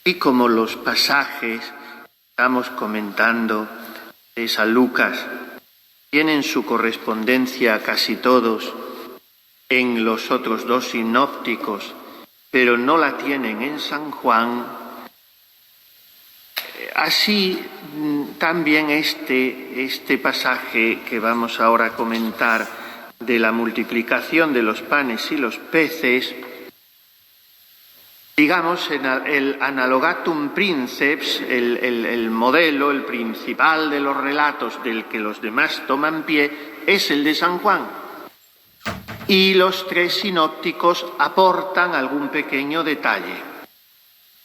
Y como los pasajes que estamos comentando de San Lucas tienen su correspondencia casi todos en los otros dos sinópticos, pero no la tienen en San Juan, así también este pasaje que vamos ahora a comentar de la multiplicación de los panes y los peces, digamos, en el analogatum princeps, el modelo, el principal de los relatos del que los demás toman pie, es el de San Juan. Y los tres sinópticos aportan algún pequeño detalle,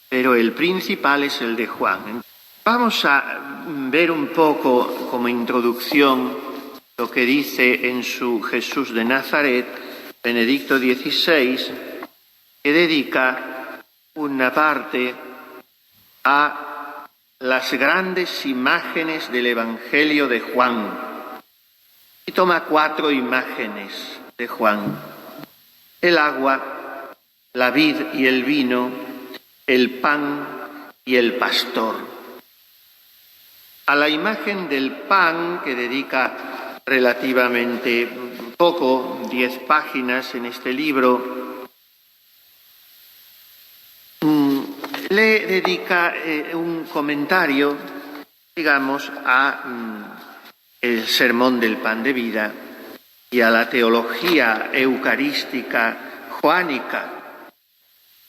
pero el principal es el de Juan. Vamos a ver un poco como introducción lo que dice en su Jesús de Nazaret, Benedicto XVI, que dedica una parte a las grandes imágenes del Evangelio de Juan. Y toma 4 imágenes de Juan: el agua, la vid y el vino, el pan y el pastor. A la imagen del pan, que dedica relativamente poco, 10 páginas en este libro, le dedica un comentario, digamos, a el sermón del pan de vida y a la teología eucarística joánica,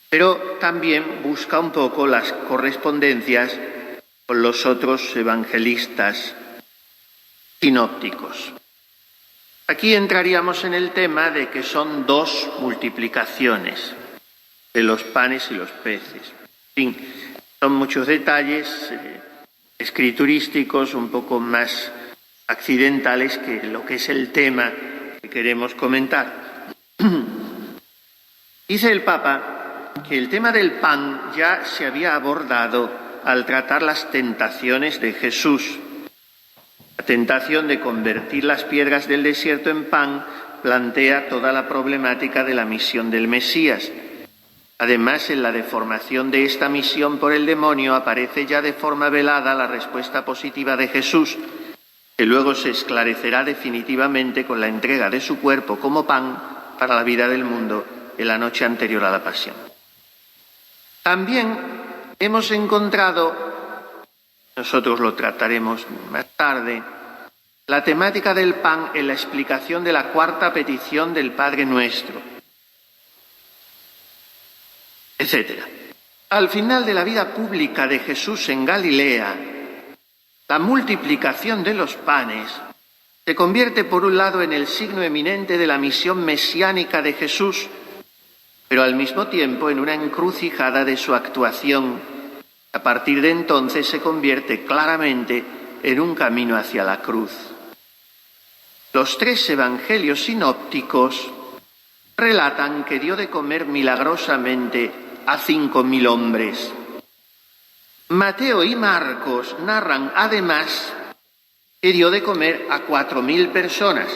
pero también busca un poco las correspondencias con los otros evangelistas sinópticos. Aquí entraríamos en el tema de que son 2 multiplicaciones de los panes y los peces. En fin, son muchos detalles escriturísticos, un poco más accidentales que lo que es el tema que queremos comentar. Dice el Papa que el tema del pan ya se había abordado al tratar las tentaciones de Jesús. La tentación de convertir las piedras del desierto en pan plantea toda la problemática de la misión del Mesías. Además, en la deformación de esta misión por el demonio aparece ya de forma velada la respuesta positiva de Jesús, que luego se esclarecerá definitivamente con la entrega de su cuerpo como pan para la vida del mundo en la noche anterior a la pasión. También hemos encontrado, nosotros lo trataremos más tarde, la temática del pan en la explicación de la 4ª petición del Padre Nuestro, etc. Al final de la vida pública de Jesús en Galilea, la multiplicación de los panes se convierte por un lado en el signo eminente de la misión mesiánica de Jesús, pero al mismo tiempo en una encrucijada de su actuación. A partir de entonces se convierte claramente en un camino hacia la cruz. Los 3 evangelios sinópticos relatan que dio de comer milagrosamente a 5.000 hombres. Mateo y Marcos narran además que dio de comer a 4.000 personas,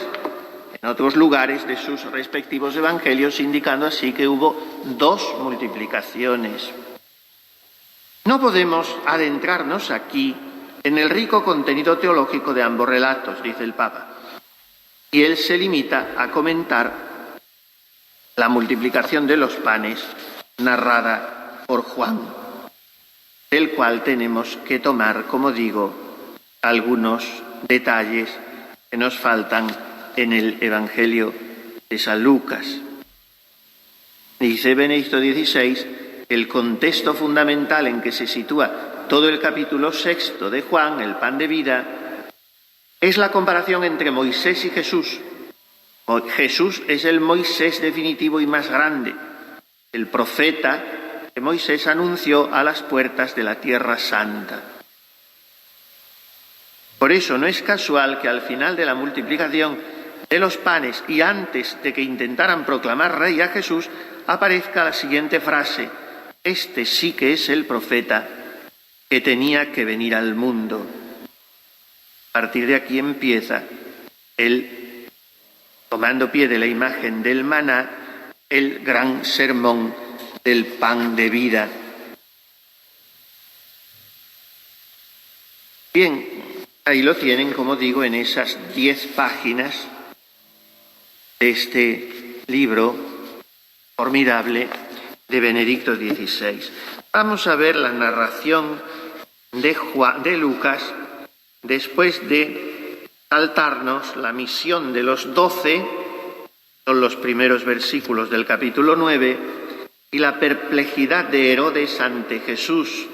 en otros lugares de sus respectivos evangelios, indicando así que hubo 2 multiplicaciones. No podemos adentrarnos aquí en el rico contenido teológico de ambos relatos, dice el Papa, y él se limita a comentar la multiplicación de los panes narrada por Juan, del cual tenemos que tomar, como digo, algunos detalles que nos faltan en el Evangelio de San Lucas. Dice Benedicto XVI, el contexto fundamental en que se sitúa todo el capítulo 6 de Juan, el pan de vida, es la comparación entre Moisés y Jesús. Jesús es el Moisés definitivo y más grande, el profeta que Moisés anunció a las puertas de la Tierra Santa. Por eso no es casual que al final de la multiplicación de los panes y antes de que intentaran proclamar rey a Jesús, aparezca la siguiente frase: este sí que es el profeta que tenía que venir al mundo. A partir de aquí empieza el, tomando pie de la imagen del maná, el gran sermón del pan de vida. Bien, ahí lo tienen, como digo, en esas 10 páginas de este libro formidable de Benedicto XVI. Vamos a ver la narración de Lucas después de saltarnos la misión de los 12, son los primeros versículos del capítulo 9, y la perplejidad de Herodes ante Jesús,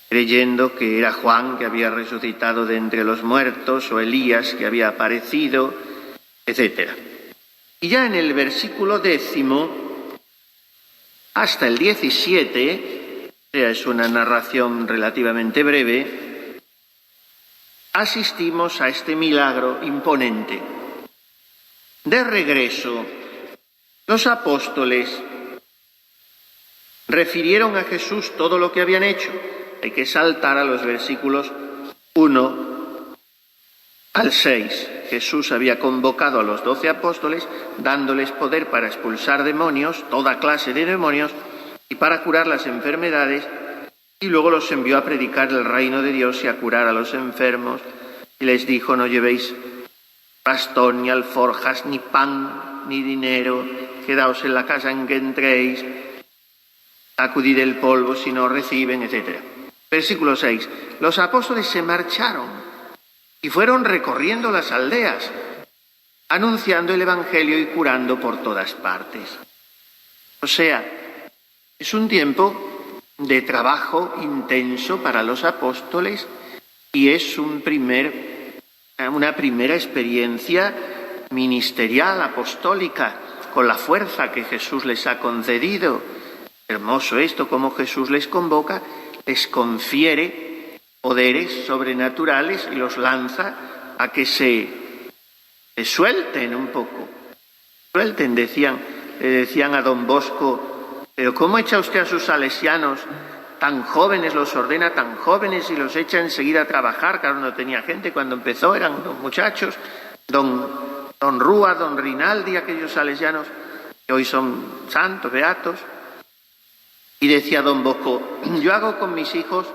creyendo que era Juan que había resucitado de entre los muertos o Elías que había aparecido, etc. Y ya en el versículo 10 hasta el 17, o sea, es una narración relativamente breve, asistimos a este milagro imponente. De regreso, los apóstoles refirieron a Jesús todo lo que habían hecho. Hay que saltar a los versículos 1 al 6. Jesús había convocado a los 12 apóstoles, dándoles poder para expulsar demonios, toda clase de demonios, y para curar las enfermedades, y luego los envió a predicar el reino de Dios y a curar a los enfermos, y les dijo: no llevéis bastón, ni alforjas, ni pan, ni dinero, quedaos en la casa en que entréis, sacudid el polvo si no reciben, etc. Versículo 6. Los apóstoles se marcharon y fueron recorriendo las aldeas, anunciando el Evangelio y curando por todas partes. O sea, es un tiempo de trabajo intenso para los apóstoles y es una primera experiencia ministerial, apostólica, con la fuerza que Jesús les ha concedido. Hermoso esto, cómo Jesús les convoca, les confiere poderes sobrenaturales y los lanza a que se suelten un poco. Suelten, decían a don Bosco: pero ¿cómo echa usted a sus salesianos tan jóvenes, los ordena tan jóvenes y los echa enseguida a trabajar? Claro, no tenía gente cuando empezó, eran dos muchachos, don Rúa, don Rinaldi, aquellos salesianos que hoy son santos, beatos. Y decía don Bosco: yo hago con mis hijos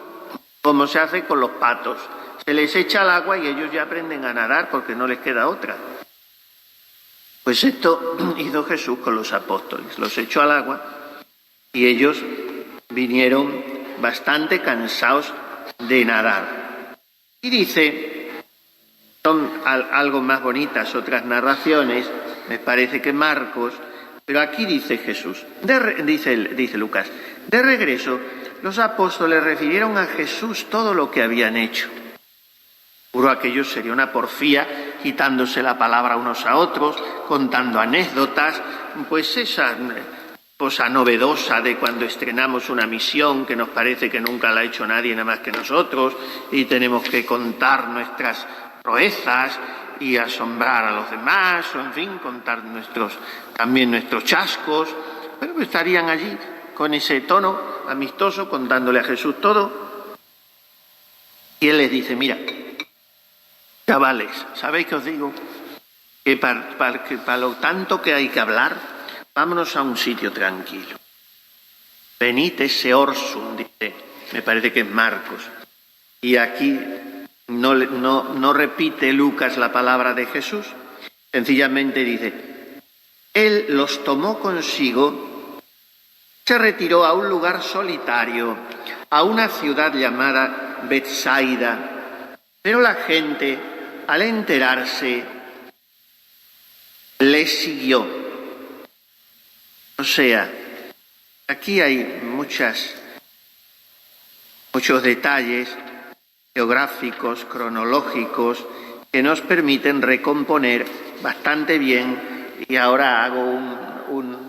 como se hace con los patos, se les echa al agua y ellos ya aprenden a nadar porque no les queda otra. Pues esto hizo Jesús con los apóstoles, los echó al agua y ellos vinieron bastante cansados de nadar. Y dice, son algo más bonitas otras narraciones, me parece que Marcos, pero aquí dice Jesús, dice Lucas: de regreso, los apóstoles refirieron a Jesús todo lo que habían hecho. Seguro aquello sería una porfía, quitándose la palabra unos a otros, contando anécdotas, pues esa cosa novedosa de cuando estrenamos una misión que nos parece que nunca la ha hecho nadie nada más que nosotros y tenemos que contar nuestras proezas y asombrar a los demás, o en fin, contar también nuestros chascos. Pero pues estarían allí con ese tono amistoso, contándole a Jesús todo. Y él les dice: mira, chavales, ¿sabéis qué os digo? Que para lo tanto que hay que hablar, vámonos a un sitio tranquilo. Venid ese orsum, dice, me parece que es Marcos. Y aquí no repite Lucas la palabra de Jesús, sencillamente dice: él los tomó consigo, se retiró a un lugar solitario, a una ciudad llamada Betsaida, pero la gente, al enterarse, le siguió. O sea, aquí hay muchos detalles geográficos, cronológicos, que nos permiten recomponer bastante bien, y ahora hago un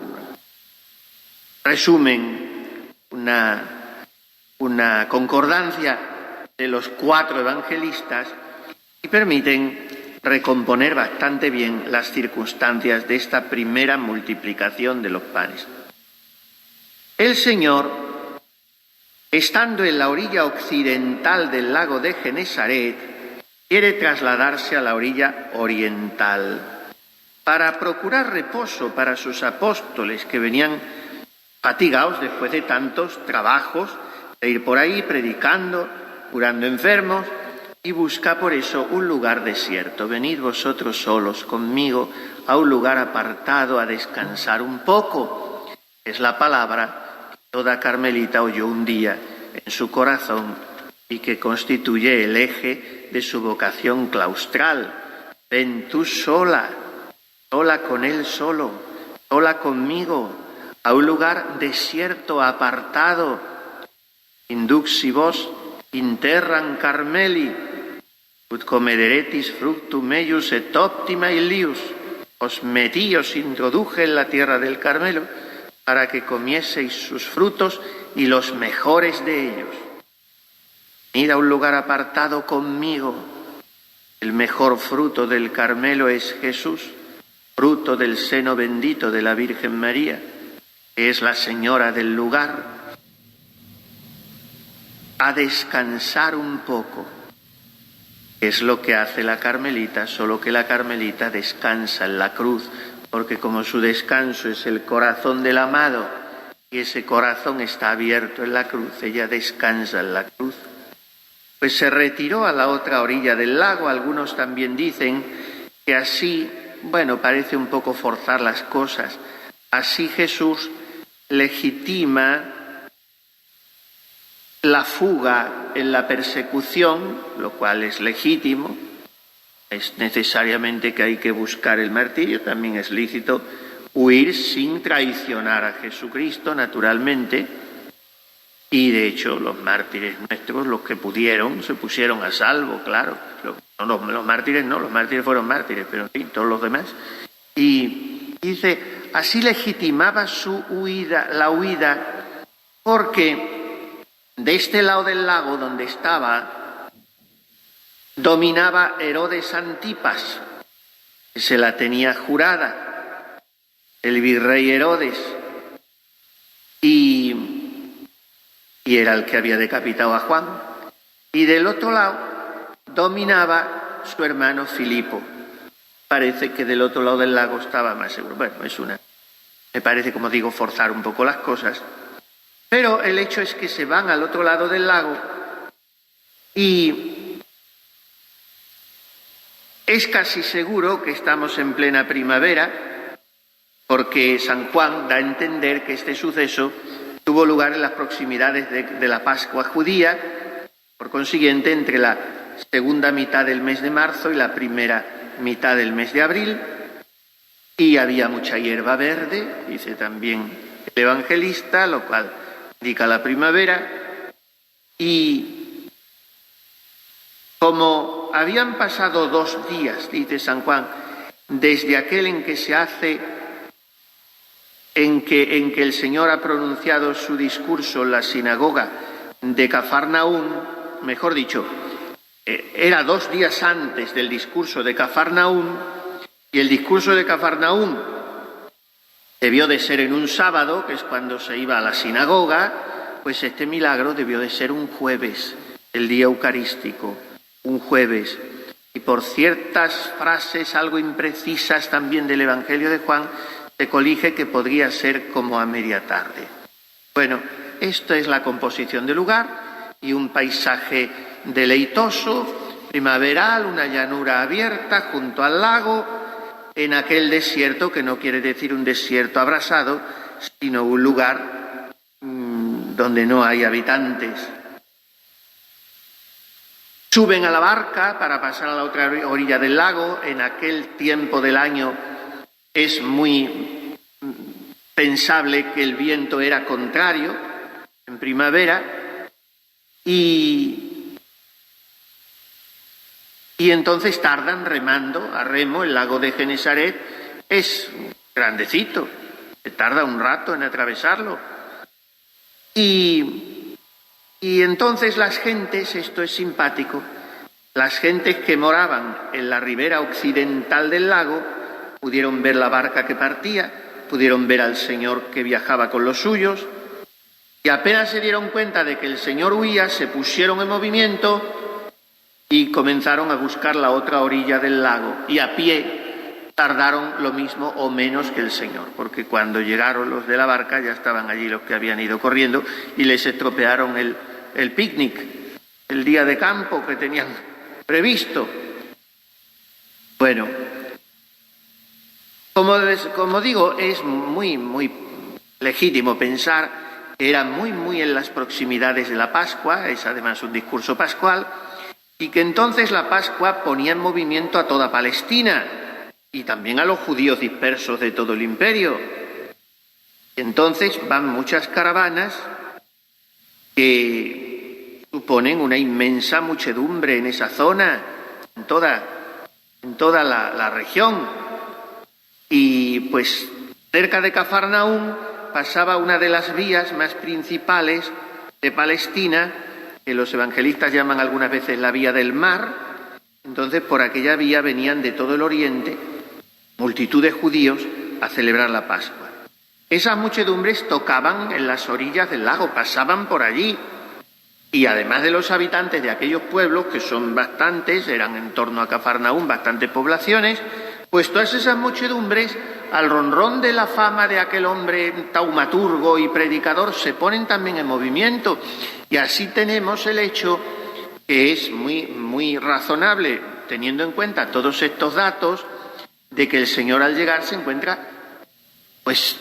resumen, una concordancia de los 4 evangelistas, y permiten recomponer bastante bien las circunstancias de esta primera multiplicación de los panes. El Señor, estando en la orilla occidental del lago de Genesaret, quiere trasladarse a la orilla oriental para procurar reposo para sus apóstoles, que venían fatigados después de tantos trabajos, de ir por ahí predicando curando enfermos, y busca por eso un lugar desierto. Venid vosotros solos conmigo a un lugar apartado a descansar un poco. Es la palabra que toda carmelita oyó un día en su corazón y que constituye el eje de su vocación claustral. Ven tú sola, sola con él solo, sola conmigo, a un lugar desierto, apartado. Induxi vos in terram Carmeli, ut comederetis fructum eius et optima illius. Os metí, os introduje en la tierra del Carmelo para que comieseis sus frutos y los mejores de ellos. Id a un lugar apartado conmigo. El mejor fruto del Carmelo es Jesús, fruto del seno bendito de la Virgen María, que es la señora del lugar. A descansar un poco. Es lo que hace la carmelita, solo que la carmelita descansa en la cruz, porque como su descanso es el corazón del amado, y ese corazón está abierto en la cruz, ella descansa en la cruz. Pues se retiró a la otra orilla del lago. Algunos también dicen que así, parece un poco forzar las cosas, así Jesús legitima la fuga en la persecución, lo cual es legítimo. Es necesariamente que hay que buscar el martirio, también es lícito huir sin traicionar a Jesucristo, naturalmente. Y de hecho los mártires nuestros, los que pudieron, se pusieron a salvo, claro. Los mártires no, los mártires fueron mártires, pero en fin, todos los demás. Y dice, así legitimaba su huida, la huida, porque de este lado del lago donde estaba, dominaba Herodes Antipas, que se la tenía jurada, el virrey Herodes, y era el que había decapitado a Juan. Y del otro lado dominaba su hermano Filipo. Parece que del otro lado del lago estaba más seguro. Me parece, como digo, forzar un poco las cosas. Pero el hecho es que se van al otro lado del lago y es casi seguro que estamos en plena primavera, porque San Juan da a entender que este suceso tuvo lugar en las proximidades de la Pascua judía, por consiguiente entre la segunda mitad del mes de marzo y la primera mitad del mes de abril, y había mucha hierba verde, dice también el evangelista, lo cual indica la primavera. Y como habían pasado 2 días, dice San Juan, desde aquel en que se hace, en que el Señor ha pronunciado su discurso en la sinagoga de Cafarnaún, mejor dicho, era 2 días antes del discurso de Cafarnaún, y el discurso de Cafarnaún debió de ser en un sábado, que es cuando se iba a la sinagoga, pues este milagro debió de ser un jueves, el día eucarístico, un jueves. Y por ciertas frases algo imprecisas también del Evangelio de Juan, se colige que podría ser como a media tarde. Esto es la composición del lugar y un paisaje deleitoso, primaveral, una llanura abierta junto al lago, en aquel desierto, que no quiere decir un desierto abrasado, sino un lugar donde no hay habitantes. Suben a la barca para pasar a la otra orilla del lago. En aquel tiempo del año es muy pensable que el viento era contrario, en primavera, y entonces tardan remando a remo. El lago de Genesaret es grandecito, se tarda un rato en atravesarlo. Y entonces las gentes, esto es simpático, las gentes que moraban en la ribera occidental del lago pudieron ver la barca que partía, pudieron ver al Señor que viajaba con los suyos, y apenas se dieron cuenta de que el Señor huía, se pusieron en movimiento y comenzaron a buscar la otra orilla del lago, y a pie tardaron lo mismo o menos que el Señor, porque cuando llegaron los de la barca ya estaban allí los que habían ido corriendo y les estropearon el picnic. el día de campo que tenían previsto. Bueno, como digo, es muy legítimo pensar que era muy en las proximidades de la Pascua, es además un discurso pascual, y que entonces la Pascua ponía en movimiento a toda Palestina y también a los judíos dispersos de todo el imperio. Entonces van muchas caravanas que suponen una inmensa muchedumbre en esa zona, en toda la región. Y pues cerca de Cafarnaúm pasaba una de las vías más principales de Palestina, que los evangelistas llaman algunas veces la vía del mar. Entonces por aquella vía venían de todo el oriente multitud de judíos a celebrar la Pascua. Esas muchedumbres tocaban en las orillas del lago, pasaban por allí. Y además de los habitantes de aquellos pueblos, que son bastantes, eran en torno a Cafarnaúm bastantes poblaciones, pues todas esas muchedumbres, al ronrón de la fama de aquel hombre taumaturgo y predicador, se ponen también en movimiento. Y así tenemos el hecho, que es muy razonable, teniendo en cuenta todos estos datos, de que el Señor al llegar se encuentra, pues,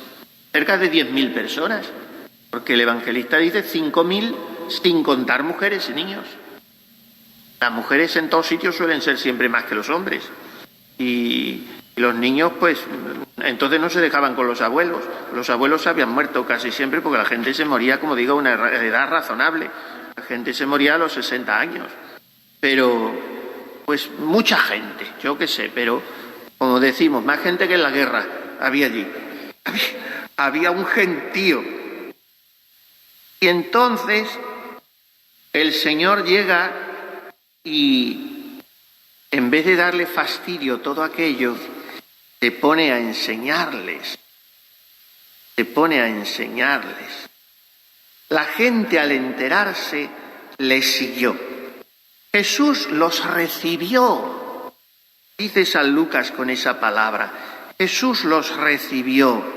cerca de 10.000 personas, porque el evangelista dice 5.000 sin contar mujeres y niños. Las mujeres en todos sitios suelen ser siempre más que los hombres. Y los niños, pues, entonces no se dejaban con los abuelos. Los abuelos habían muerto casi siempre porque la gente se moría, como digo, a una edad razonable. La gente se moría a los 60 años. Pero, pues, mucha gente, yo qué sé, pero, como decimos, más gente que en la guerra había allí. Había un gentío. Y entonces el Señor llega y, en vez de darle fastidio todo aquello, se pone a enseñarles. Se pone a enseñarles. La gente, al enterarse, le siguió. Jesús los recibió. Dice San Lucas con esa palabra. Jesús los recibió.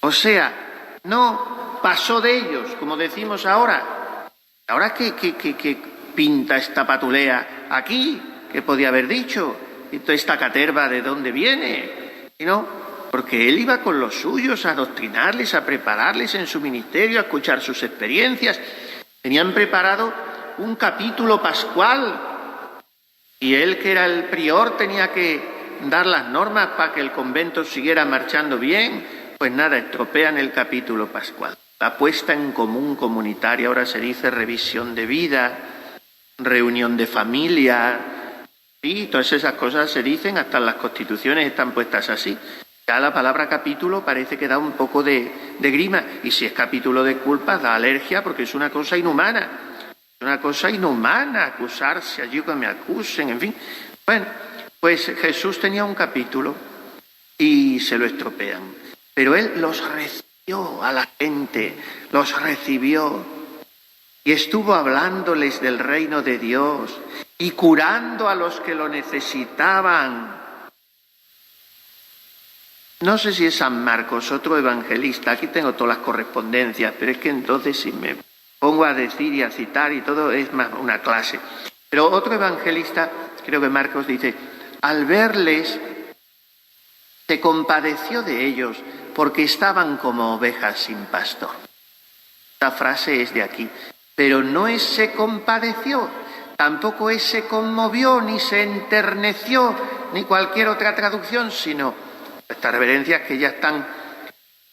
O sea, no pasó de ellos, como decimos ahora. ¿Ahora qué pinta esta patulea aquí? ¿Qué podía haber dicho? ¿Y toda esta caterva de dónde viene? ¿Y no? Porque él iba con los suyos a adoctrinarles, a prepararles en su ministerio, a escuchar sus experiencias. Tenían preparado un capítulo pascual y él, que era el prior, tenía que dar las normas para que el convento siguiera marchando bien. Pues nada, estropean el capítulo pascual. La puesta en común comunitaria, ahora se dice revisión de vida, reunión de familia, y todas esas cosas se dicen, hasta en las constituciones están puestas así. Ya la palabra capítulo parece que da un poco de grima, y si es capítulo de culpas da alergia, porque es una cosa inhumana. Es una cosa inhumana acusarse, allí que me acusen, en fin. Bueno, pues Jesús tenía un capítulo y se lo estropean. Pero él los recibió a la gente, los recibió y estuvo hablándoles del reino de Dios y curando a los que lo necesitaban. No sé si es San Marcos, otro evangelista, aquí tengo todas las correspondencias, pero es que entonces si me pongo a decir y a citar y todo es más una clase. Pero otro evangelista, creo que Marcos, dice, al verles se compadeció de ellos porque estaban como ovejas sin pastor. Esta frase es de aquí. Pero no es se compadeció, tampoco es se conmovió, ni se enterneció, ni cualquier otra traducción, sino estas reverencias que ya están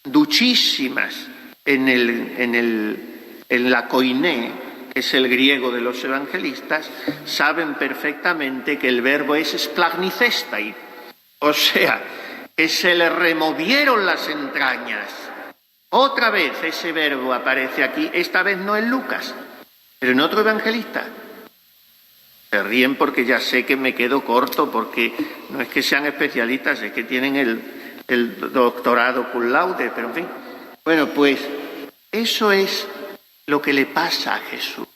duchísimas en la koiné, que es el griego de los evangelistas, saben perfectamente que el verbo es splagnicestai, o sea, que se le removieron las entrañas. Otra vez ese verbo aparece aquí, esta vez no en Lucas, pero en otro evangelista. Se ríen porque ya sé que me quedo corto, porque no es que sean especialistas, es que tienen el doctorado cum laude, pero en fin. Bueno, pues eso es lo que le pasa a Jesús.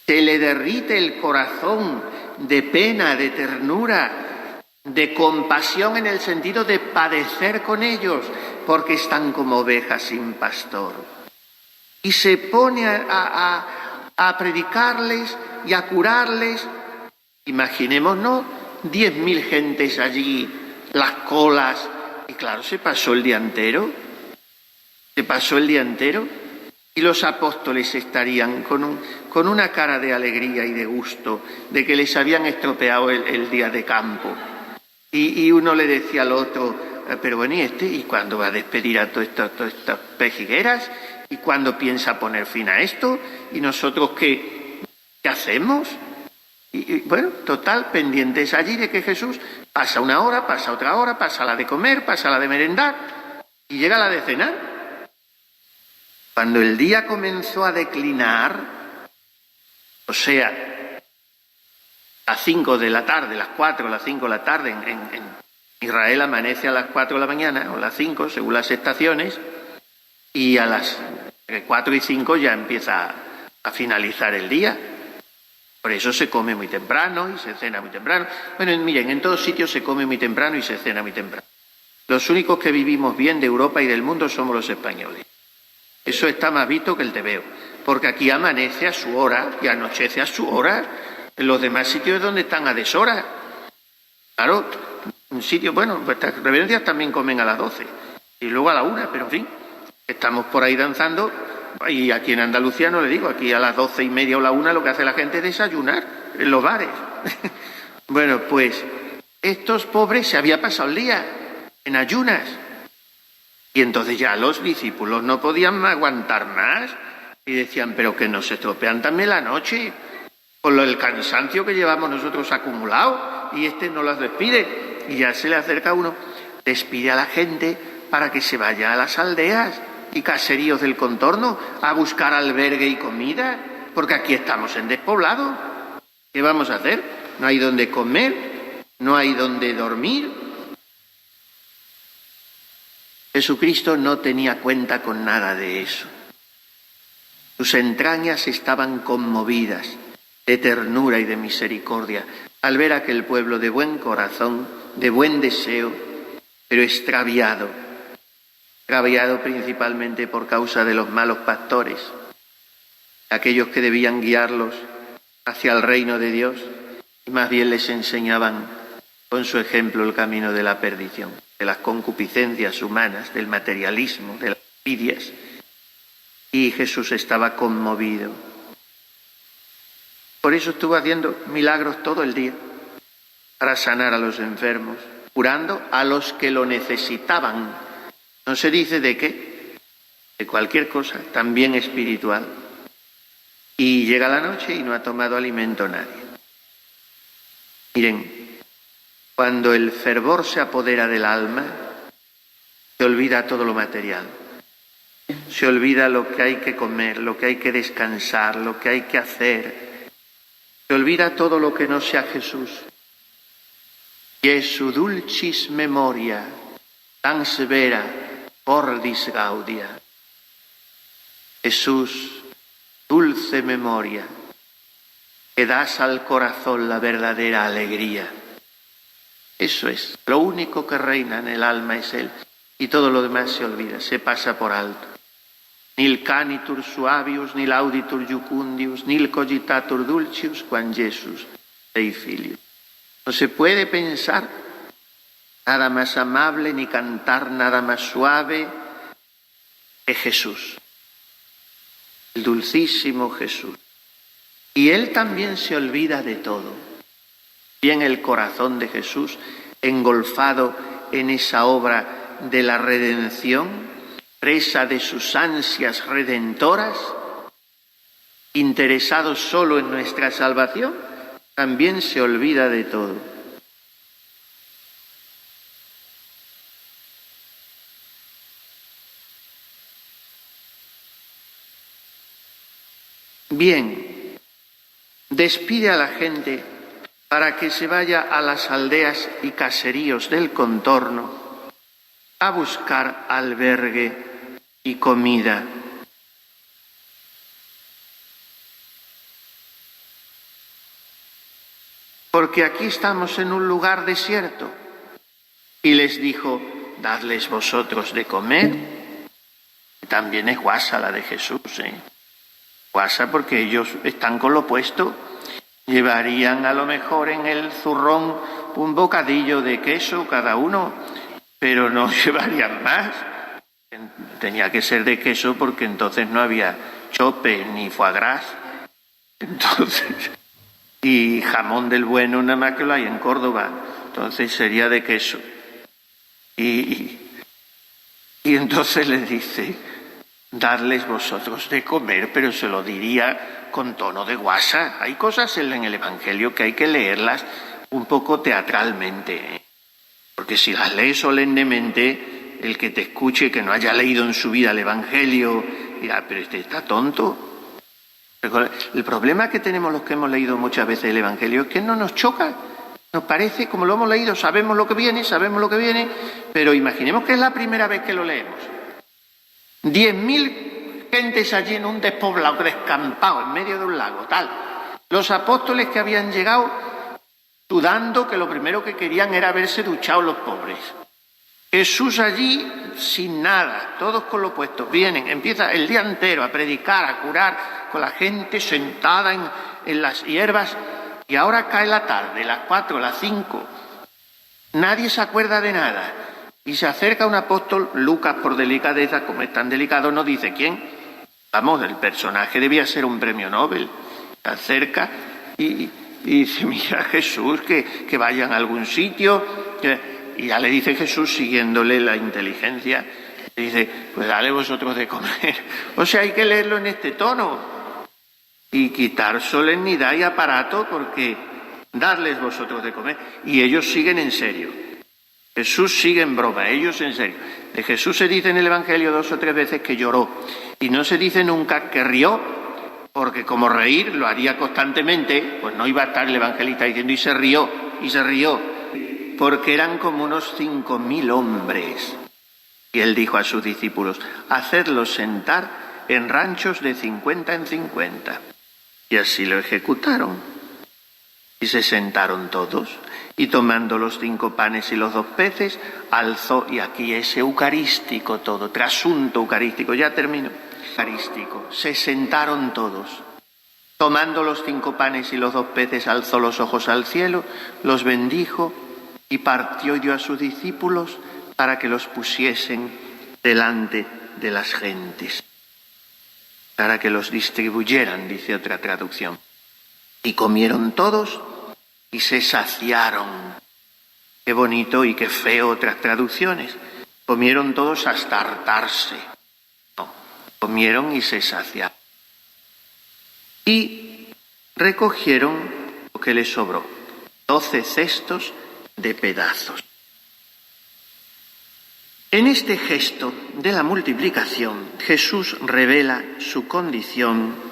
Se le derrite el corazón de pena, de ternura, de compasión en el sentido de padecer con ellos, porque están como ovejas sin pastor. Y se pone a a predicarles y a curarles. Imaginémonos 10.000 gentes allí, las colas, y claro, se pasó el día entero, y los apóstoles estarían con una cara de alegría y de gusto de que les habían estropeado el día de campo. Y uno le decía al otro, pero bueno, ¿y cuándo va a despedir a todas estas pejigueras? ¿Y cuándo piensa poner fin a esto? ¿Y nosotros qué hacemos? Y bueno, total, pendientes allí de que Jesús pasa una hora, pasa otra hora, pasa la de comer, pasa la de merendar y llega la de cenar. Cuando el día comenzó a declinar, o sea, a las 5 de la tarde, las 4, las 5 de la tarde, en Israel amanece a las 4 de la mañana, o las 5, según las estaciones, y a las 4 y 5 ya empieza a finalizar el día. Por eso se come muy temprano y se cena muy temprano. Bueno, miren, en todos sitios se come muy temprano y se cena muy temprano. Los únicos que vivimos bien de Europa y del mundo somos los españoles. Eso está más visto que el tebeo, porque aquí amanece a su hora y anochece a su hora. En los demás sitios es donde están a deshora. Claro, un sitio, bueno, vuestras reverencias también comen a las 12 y luego a la 1, pero en fin, estamos por ahí danzando. Y aquí en Andalucía no le digo, aquí a las 12:30 o la 1 lo que hace la gente es desayunar en los bares. Bueno, pues estos pobres se había pasado el día en ayunas. Y entonces ya los discípulos no podían aguantar más y decían, pero que nos estropean también la noche con el cansancio que llevamos nosotros acumulado y este no las despide. Y ya se le acerca uno, despide a la gente para que se vaya a las aldeas y caseríos del contorno a buscar albergue y comida, porque aquí estamos en despoblado. ¿Qué vamos a hacer? No hay donde comer, no hay donde dormir. Jesucristo no tenía cuenta con nada de eso. Sus entrañas estaban conmovidas de ternura y de misericordia al ver a aquel pueblo de buen corazón, de buen deseo, pero extraviado principalmente por causa de los malos pastores, aquellos que debían guiarlos hacia el reino de Dios y más bien les enseñaban con su ejemplo el camino de la perdición, de las concupiscencias humanas, del materialismo, de las envidias. Y Jesús estaba conmovido. Por eso estuvo haciendo milagros todo el día, para sanar a los enfermos, curando a los que lo necesitaban. No se dice de qué, de cualquier cosa, también espiritual. Y llega la noche y no ha tomado alimento nadie. Miren, cuando el fervor se apodera del alma, se olvida todo lo material. Se olvida lo que hay que comer, lo que hay que descansar, lo que hay que hacer. Se olvida todo lo que no sea Jesús. Jesu dulcis memoria, tan severa, cordis gaudia. Jesús, dulce memoria, que das al corazón la verdadera alegría. Eso es, lo único que reina en el alma es Él, y todo lo demás se olvida, se pasa por alto. Nil canitur suavius, nil auditur jucundius, nil cogitatur dulcius, quam Jesus Dei Filius. No se puede pensar nada más amable ni cantar nada más suave que Jesús, el dulcísimo Jesús. Y Él también se olvida de todo. Bien el corazón de Jesús, engolfado en esa obra de la redención, presa de sus ansias redentoras, interesado solo en nuestra salvación, también se olvida de todo. Bien, despide a la gente para que se vaya a las aldeas y caseríos del contorno a buscar albergue y comida. Porque aquí estamos en un lugar desierto. Y les dijo, dadles vosotros de comer. También es guasa la de Jesús, guasa porque ellos están con lo opuesto. Llevarían a lo mejor en el zurrón un bocadillo de queso cada uno, pero no llevarían más. Tenía que ser de queso porque entonces no había chope ni foie gras. Entonces, y jamón del bueno nada más que lo hay en Córdoba, entonces sería de queso. Y entonces les dice, dadles vosotros de comer, pero se lo diría con tono de guasa. Hay cosas en el Evangelio que hay que leerlas un poco teatralmente, ¿eh? Porque si las lees solemnemente, el que te escuche que no haya leído en su vida el Evangelio dirá, pero este está tonto. El problema que tenemos los que hemos leído muchas veces el Evangelio es que no nos choca. Nos parece, como lo hemos leído, sabemos lo que viene, pero imaginemos que es la primera vez que lo leemos. 10.000 gentes allí en un despoblado, descampado, en medio de un lago, tal. Los apóstoles que habían llegado sudando, que lo primero que querían era verse duchados los pobres. Jesús allí sin nada, todos con lo opuesto. Vienen, empieza el día entero a predicar, a curar, con la gente sentada en las hierbas, y ahora cae la tarde, las 4, las 5. Nadie se acuerda de nada. Y se acerca un apóstol, Lucas por delicadeza, como es tan delicado, no dice quién. Vamos, el personaje debía ser un premio Nobel. Se acerca y dice, mira Jesús, que vayan a algún sitio. Y ya le dice Jesús, siguiéndole la inteligencia, le dice, pues dale vosotros de comer. O sea, hay que leerlo en este tono y quitar solemnidad y aparato, porque dadles vosotros de comer. Y ellos siguen en serio. Jesús sigue en broma, ellos en serio. De Jesús se dice en el Evangelio 2 o 3 veces que lloró. Y no se dice nunca que rió, porque como reír lo haría constantemente, pues no iba a estar el evangelista diciendo y se rió, porque eran como unos 5.000 hombres. Y él dijo a sus discípulos, hacedlos sentar en ranchos de 50 en 50. Y así lo ejecutaron. Y se sentaron todos. Y tomando los 5 panes y los 2 peces, alzó, y aquí es eucarístico todo, trasunto eucarístico, ya termino. Eucarístico, se sentaron todos. Tomando los 5 panes y los 2 peces, alzó los ojos al cielo, los bendijo y partió y dio a sus discípulos para que los pusiesen delante de las gentes, para que los distribuyeran, dice otra traducción. Y comieron todos y se saciaron. Qué bonito y qué feo otras traducciones. Comieron todos hasta hartarse. No, comieron y se saciaron. Y recogieron lo que les sobró, 12 cestos de pedazos. En este gesto de la multiplicación, Jesús revela su condición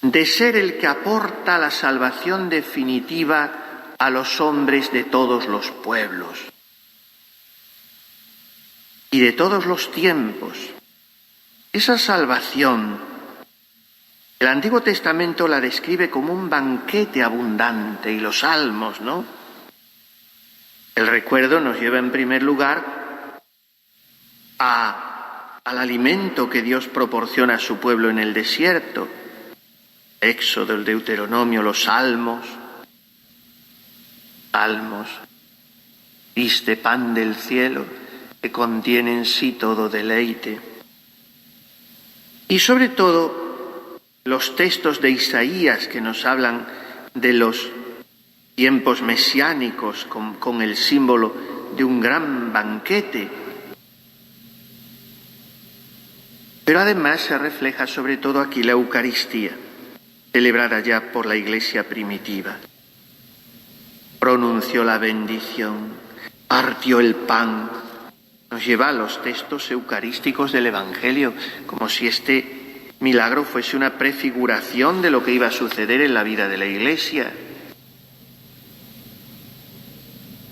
de ser el que aporta la salvación definitiva a los hombres de todos los pueblos y de todos los tiempos. Esa salvación, el Antiguo Testamento la describe como un banquete abundante, y los salmos, ¿no? El recuerdo nos lleva en primer lugar al alimento que Dios proporciona a su pueblo en el desierto. Éxodo, el Deuteronomio, los salmos, diste pan del cielo que contiene en sí todo deleite. Y sobre todo los textos de Isaías que nos hablan de los tiempos mesiánicos con el símbolo de un gran banquete. Pero además se refleja sobre todo aquí la Eucaristía, celebrada ya por la Iglesia primitiva. Pronunció la bendición, partió el pan. Nos lleva a los textos eucarísticos del Evangelio, como si este milagro fuese una prefiguración de lo que iba a suceder en la vida de la Iglesia.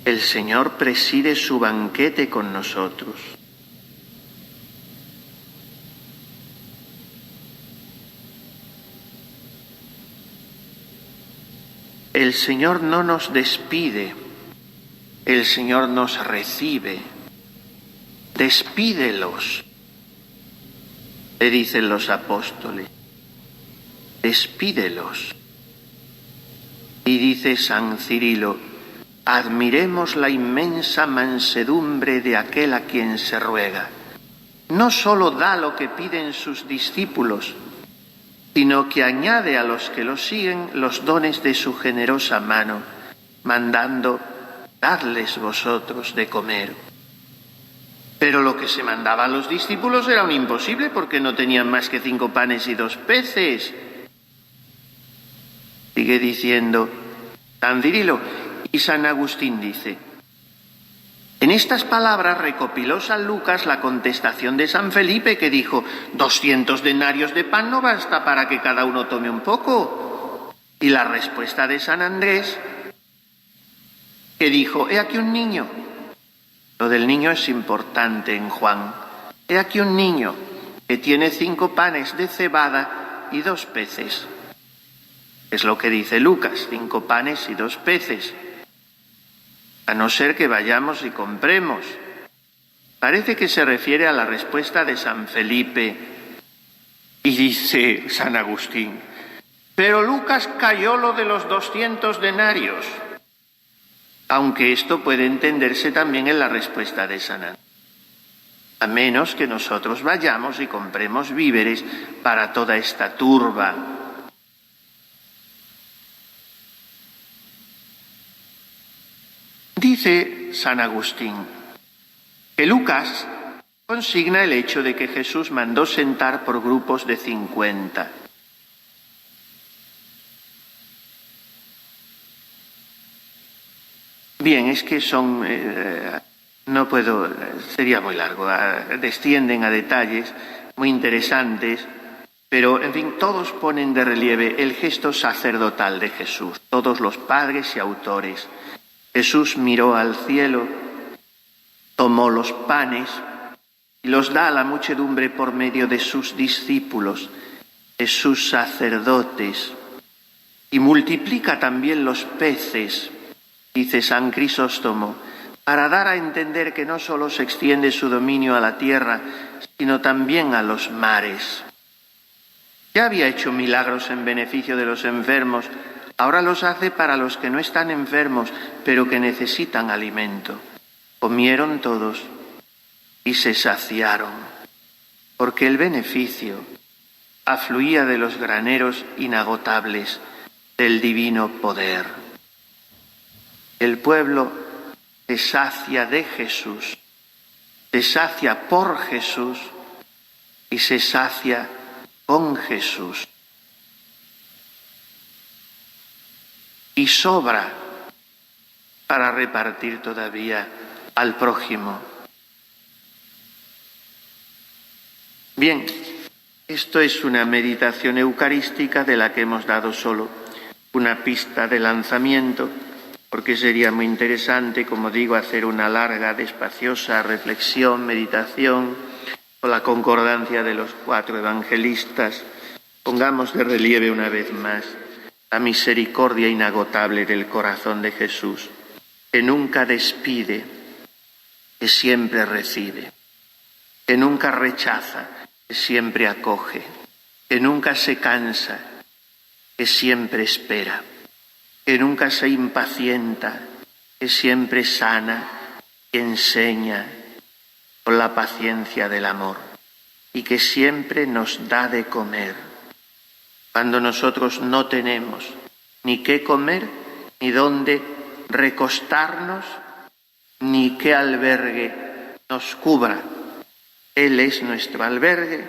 El Señor preside su banquete con nosotros. El Señor no nos despide, el Señor nos recibe. Despídelos, le dicen los apóstoles. despídelos. Y dice San Cirilo: admiremos la inmensa mansedumbre de aquel a quien se ruega. No sólo da lo que piden sus discípulos, sino que añade a los que lo siguen los dones de su generosa mano, mandando: dadles vosotros de comer. Pero lo que se mandaba a los discípulos era un imposible, porque no tenían más que 5 panes y 2 peces. Sigue diciendo San Cirilo, y San Agustín dice: en estas palabras recopiló San Lucas la contestación de San Felipe, que dijo: 200 denarios de pan no basta para que cada uno tome un poco. Y la respuesta de San Andrés, que dijo: he aquí un niño. Lo del niño es importante en Juan. He aquí un niño que tiene 5 panes de cebada y 2 peces. Es lo que dice Lucas: 5 panes y 2 peces. A no ser que vayamos y compremos. Parece que se refiere a la respuesta de San Felipe. Y dice San Agustín: pero Lucas cayó lo de los 200 denarios. Aunque esto puede entenderse también en la respuesta de San Andrés. A menos que nosotros vayamos y compremos víveres para toda esta turba. Dice San Agustín que Lucas consigna el hecho de que Jesús mandó sentar por grupos de 50. Bien, es que son, no puedo, sería muy largo, descienden a detalles muy interesantes, pero en fin, todos ponen de relieve el gesto sacerdotal de Jesús, todos los padres y autores. Jesús miró al cielo, tomó los panes y los da a la muchedumbre por medio de sus discípulos, de sus sacerdotes, y multiplica también los peces, dice San Crisóstomo, para dar a entender que no solo se extiende su dominio a la tierra, sino también a los mares. Ya había hecho milagros en beneficio de los enfermos, ahora los hace para los que no están enfermos, pero que necesitan alimento. Comieron todos y se saciaron, porque el beneficio afluía de los graneros inagotables del divino poder. El pueblo se sacia de Jesús, se sacia por Jesús y se sacia con Jesús. Y sobra para repartir todavía al prójimo. Bien, esto es una meditación eucarística de la que hemos dado solo una pista de lanzamiento, porque sería muy interesante, como digo, hacer una larga, despaciosa reflexión, meditación, con la concordancia de los 4 evangelistas. Pongamos de relieve una vez más la misericordia inagotable del corazón de Jesús, que nunca despide, que siempre recibe, que nunca rechaza, que siempre acoge, que nunca se cansa, que siempre espera, que nunca se impacienta, que siempre sana y enseña con la paciencia del amor, y que siempre nos da de comer cuando nosotros no tenemos ni qué comer, ni dónde recostarnos, ni qué albergue nos cubra. Él es nuestro albergue,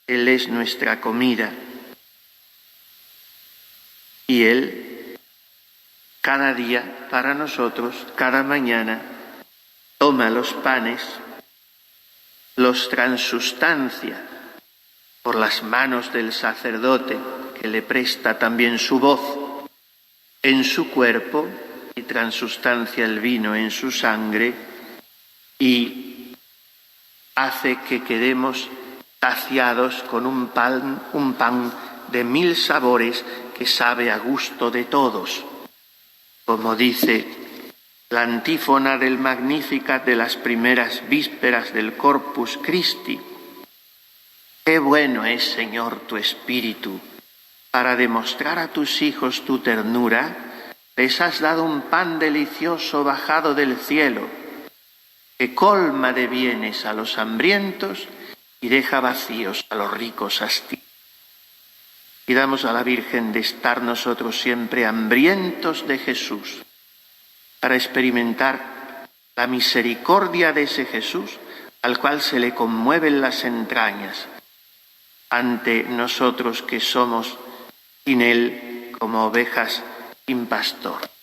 Él es nuestra comida. Y Él, cada día para nosotros, cada mañana, toma los panes, los transustancia por las manos del sacerdote, que le presta también su voz, en su cuerpo, y transustancia el vino en su sangre, y hace que quedemos saciados con un pan de 1000 sabores que sabe a gusto de todos. Como dice la antífona del Magnificat de las primeras vísperas del Corpus Christi: qué bueno es, Señor, tu Espíritu, para demostrar a tus hijos tu ternura, les has dado un pan delicioso bajado del cielo, que colma de bienes a los hambrientos y deja vacíos a los ricos hastíos. Pidamos a la Virgen de estar nosotros siempre hambrientos de Jesús, para experimentar la misericordia de ese Jesús al cual se le conmueven las entrañas ante nosotros que somos sin él como ovejas sin pastor.